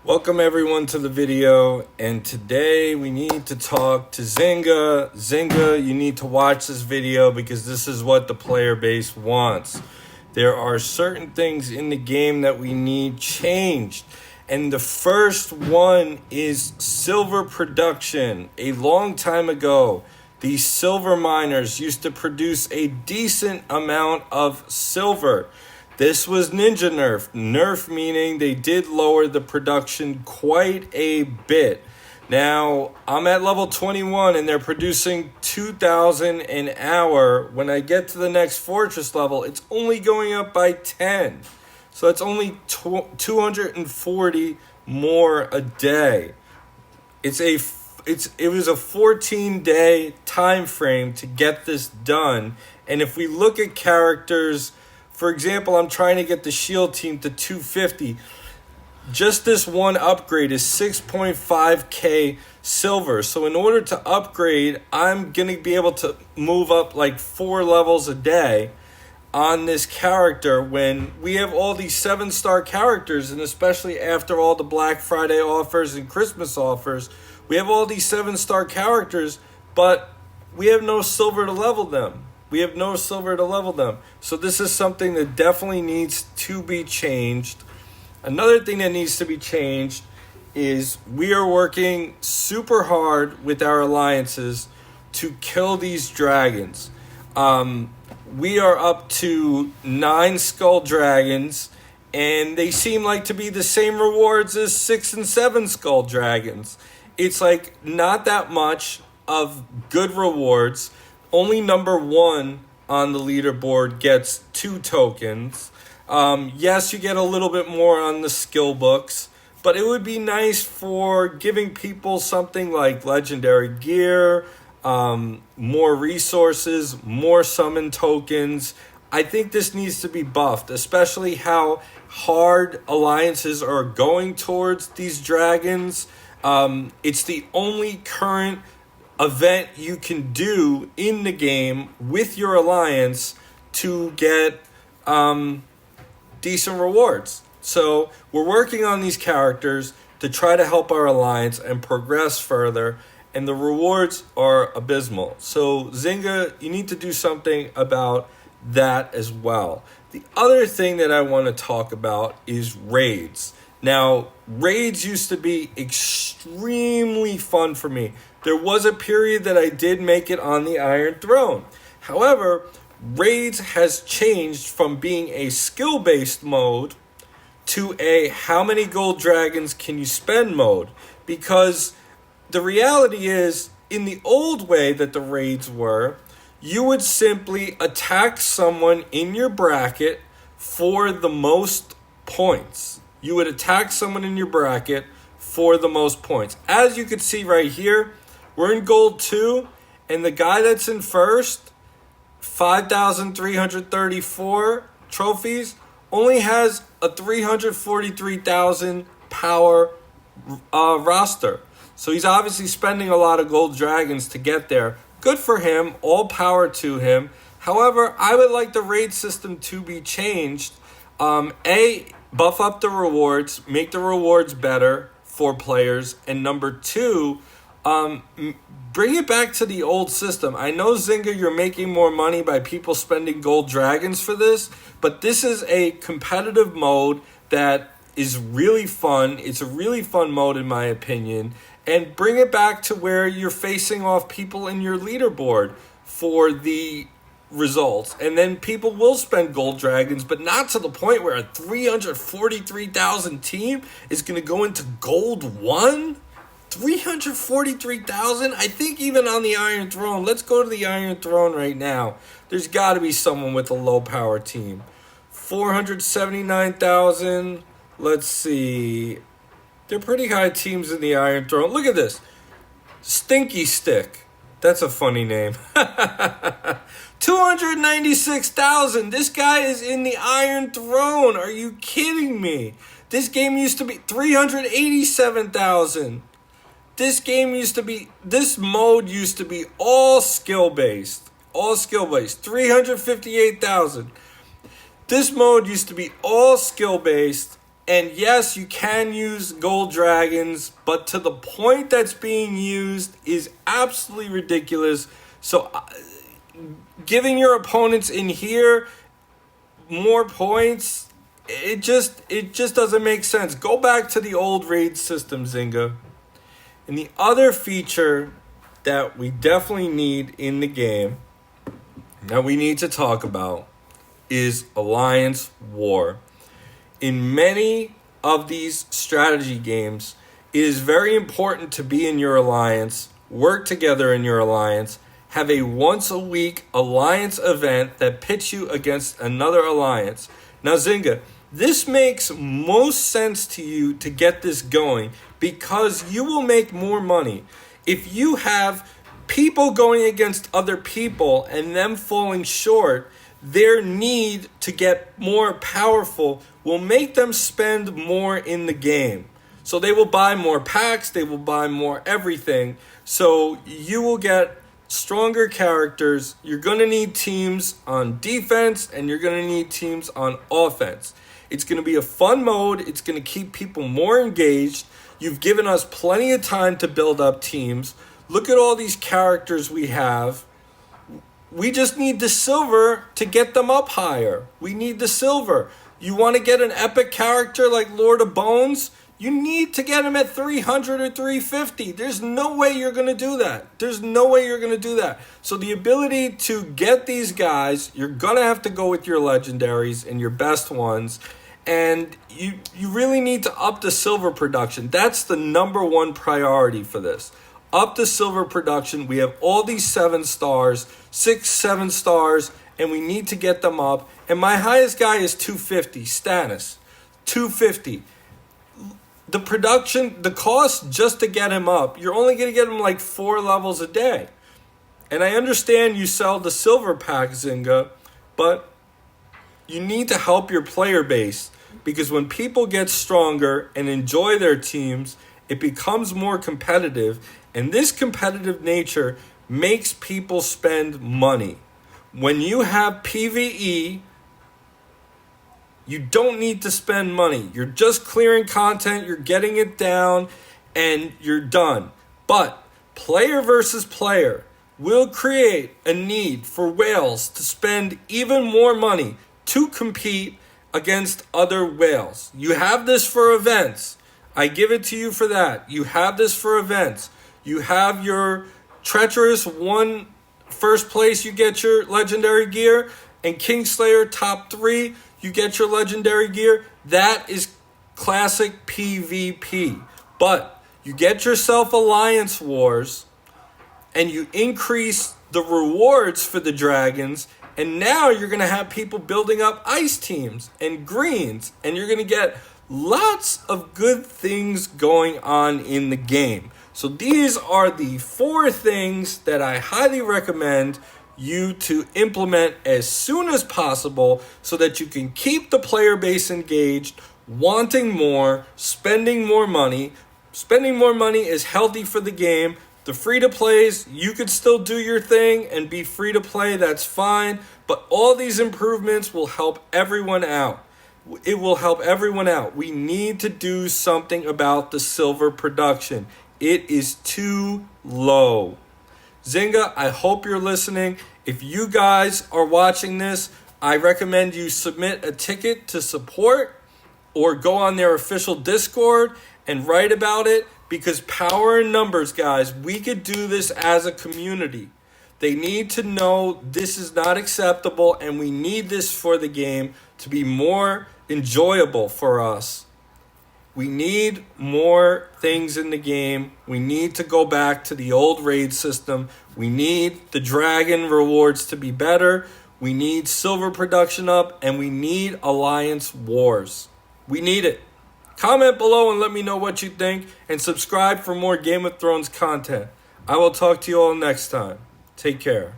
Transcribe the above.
Welcome everyone to the video, and today we need to talk to ZYNGA. ZYNGA, you need to watch this video because this is what the player base wants. There are certain things in the game that we need changed, and the first one is silver production. A long time ago, these silver miners used to produce a decent amount of silver. This was ninja nerf. Nerf meaning they did lower the production quite a bit. Now, I'm at level 21 and they're producing 2,000 an hour. When I get to the next fortress level, it's only going up by 10. So it's only 240 more a day. It was a 14-day time frame to get this done. And if we look at characters, for example, I'm trying to get the shield team to 250. Just this one upgrade is 6.5k silver. So in order to upgrade, I'm going to be able to move up like 4 levels a day on this character when we have all these 7-star characters, and especially after all the Black Friday offers and Christmas offers, we have all these 7-star characters, but we have no silver to level them. So this is something that definitely needs to be changed. Another thing that needs to be changed is we are working super hard with our alliances to kill these dragons. We are up to 9 skull dragons, and they seem like to be the same rewards as 6 and 7 skull dragons. It's like not that much of good rewards. Only number 1 on the leaderboard gets 2 tokens. Yes, you get a little bit more on the skill books, but it would be nice for giving people something like legendary gear, more resources, more summon tokens. I think this needs to be buffed, especially how hard alliances are going towards these dragons. It's the only current event you can do in the game with your alliance to get decent rewards. So we're working on these characters to try to help our alliance and progress further, and the rewards are abysmal. So ZYNGA, you need to do something about that as well. The other thing that I want to talk about is raids. Now, raids used to be extremely fun for me. There was a period that I did make it on the Iron Throne. However, raids has changed from being a skill-based mode to a how many gold dragons can you spend mode. Because the reality is, in the old way that the raids were, you would simply attack someone in your bracket for the most points. You would attack someone in your bracket for the most points. As you can see right here, we're in gold 2, and the guy that's in first, 5,334 trophies, only has a 343,000 power roster. So he's obviously spending a lot of gold dragons to get there. Good for him, all power to him. However, I would like the raid system to be changed. Buff up the rewards, make the rewards better for players, and number 2, bring it back to the old system. I know, ZYNGA, you're making more money by people spending gold dragons for this, but this is a competitive mode that is really fun. It's a really fun mode in my opinion, and bring it back to where you're facing off people in your leaderboard for the results, and then people will spend gold dragons, but not to the point where a 343,000 team is going to go into gold 1. 343,000? I think even on the Iron Throne, let's go to the Iron Throne right now. There's got to be someone with a low power team. 479,000. Let's see. They're pretty high teams in the Iron Throne. Look at this. Stinky Stick. That's a funny name. 296,000. This guy is in the Iron Throne. Are you kidding me? This game used to be 387,000. This mode used to be all skill-based. 358,000. This mode used to be all skill-based, And yes, you can use gold dragons, but to the point that's being used is absolutely ridiculous. So giving your opponents in here more points, it just doesn't make sense. Go back to the old raid system, Zynga. And the other feature that we definitely need in the game, that we need to talk about, is Alliance War. In many of these strategy games, it is very important to be in your alliance, work together in your alliance, have a once-a-week alliance event that pits you against another alliance. Now, Zynga, this makes most sense to you to get this going because you will make more money. If you have people going against other people and them falling short, their need to get more powerful will make them spend more in the game. So they will buy more packs, they will buy more everything. So you will get stronger characters. You're going to need teams on defense and you're going to need teams on offense. It's going to be a fun mode. It's going to keep people more engaged. You've given us plenty of time to build up teams. Look at all these characters we have. We just need the silver to get them up higher. We need the silver. You want to get an epic character like Lord of Bones? You need to get him at 300 or 350. There's no way you're going to do that. There's no way you're going to do that. So the ability to get these guys, you're going to have to go with your legendaries and your best ones. And you really need to up the silver production. That's the number one priority for this. Up the silver production. We have all these 7 stars, 6, 7 stars, and we need to get them up. And my highest guy is 250 status. 250. The production, the cost just to get him up, you're only going to get him like 4 levels a day. And I understand you sell the silver pack, Zynga, but you need to help your player base because when people get stronger and enjoy their teams, it becomes more competitive. And this competitive nature makes people spend money. When you have PvE, you don't need to spend money. You're just clearing content, you're getting it down, and you're done. But player versus player will create a need for whales to spend even more money to compete against other whales. You have this for events. I give it to you for that. You have this for events. You have your treacherous one first place, you get your legendary gear, and Kingslayer top 3, you get your legendary gear. That is classic PvP. But you get yourself Alliance Wars and you increase the rewards for the dragons. And now you're going to have people building up ice teams and greens. And you're going to get lots of good things going on in the game. So these are the 4 things that I highly recommend you to implement as soon as possible so that you can keep the player base engaged, wanting more, spending more money. Spending more money is healthy for the game. The free-to-plays, you could still do your thing and be free-to-play, that's fine. But all these improvements will help everyone out. It will help everyone out. We need to do something about the silver production. It is too low. Zynga, I hope you're listening. If you guys are watching this, I recommend you submit a ticket to support or go on their official Discord and write about it because power in numbers, guys. We could do this as a community. They need to know this is not acceptable and we need this for the game to be more enjoyable for us. We need more things in the game. We need to go back to the old raid system. We need the dragon rewards to be better. We need silver production up. And we need Alliance Wars. We need it. Comment below and let me know what you think. And subscribe for more Game of Thrones content. I will talk to you all next time. Take care.